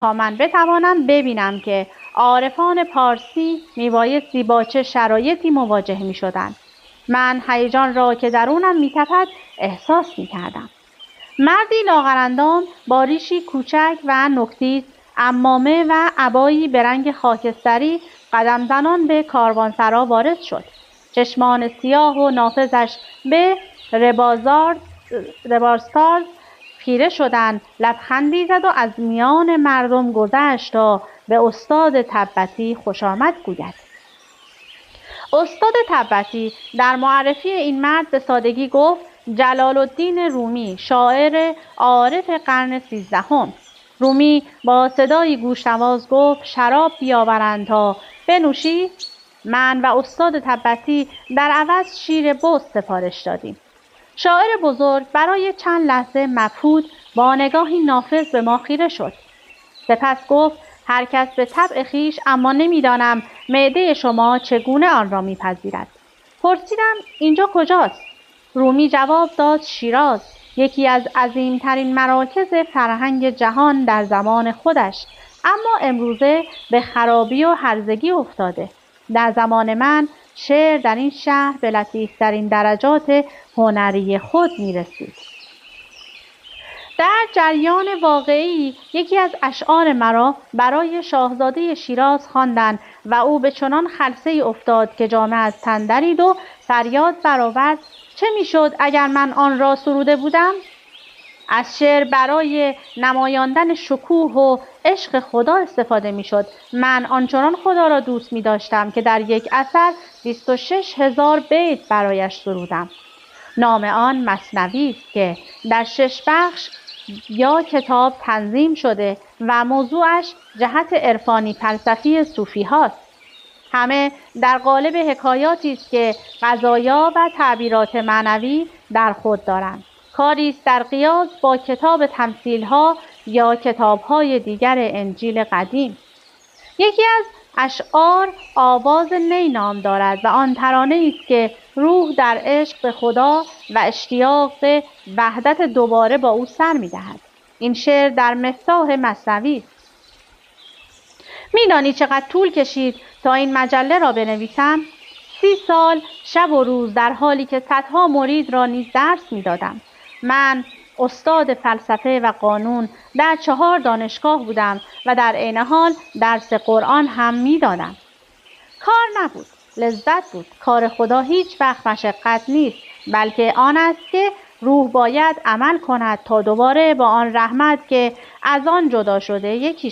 تا من بتوانم ببینم که عارفان پارسی میبایستی با چه شرایطی مواجه میشدند. من هیجان را که درونم میتپد احساس میکردم. مردی لاغرندام با ریشی کوچک و نکتیز، عمامه و عبایی به رنگ خاکستری قدم زنان به کاروانسرا وارد شد. چشمان سیاه و نافذش به ربارساز خیره شدند، لبخندی زد و از میان مردم گذشت تا به استاد تبتی خوش آمد گوید. استاد تبتی در معرفی این مرد به سادگی گفت: جلال الدین رومی، شاعر عارف قرن 13. رومی با صدایی گوشنواز گفت: شراب بیاورند تا بنوشی. من و استاد تبتی در عوض شیر بز سفارش دادیم. شاعر بزرگ برای چند لحظه مبهوت با نگاهی نافذ به ما خیره شد. سپس گفت: هر کس به طبع خویش، اما نمیدانم معده شما چگونه آن را میپذیرد. پرسیدم: اینجا کجاست؟ رومی جواب داد: شیراز، یکی از عظیمترین مراکز فرهنگ جهان در زمان خودش، اما امروزه به خرابی و هرزگی افتاده. در زمان من شعر در این شهر به لطیفترین درجات هنری خود میرسید. در جریان واقعی یکی از اشعار مرا برای شاهزاده شیراز خواندند و او به چنان خلسه‌ای افتاد که جامه از تن درید و فریاد برآورد: چه میشد اگر من آن را سروده بودم؟ از شعر برای نمایاندن شکوه و عشق خدا استفاده میشد. من آنچنان خدا را دوست می داشتم که در یک اثر 26,000 بیت برایش سرودم. نام آن مثنوی است که در 6 بخش یا کتاب تنظیم شده و موضوعش جهت عرفانی فلسفی صوفی هاست. همه در قالب حکایاتی است که قضایا و تعبیرات معنوی در خود دارند. کاری است در قیاس با کتاب تمثیل‌ها یا کتاب‌های دیگر انجیل قدیم. یکی از اشعار آواز نی نام دارد و آن ترانه است که روح در عشق به خدا و اشتیاق به وحدت دوباره با او سر می‌دهد. این شعر در مفتاح مثنوی است. می‌دانی چقدر طول کشید تا این مجله را بنویسم؟ 30 سال شب و روز، در حالی که صدها مرید را نیز درس می‌دادم. من استاد فلسفه و قانون در 4 دانشگاه بودم و در عین حال درس قرآن هم می‌دادم. کار نبود، لذت بود. کار خدا هیچ وقت مشقت نیست، بلکه آن است که روح باید عمل کند تا دوباره با آن رحمت که از آن جدا شده یکی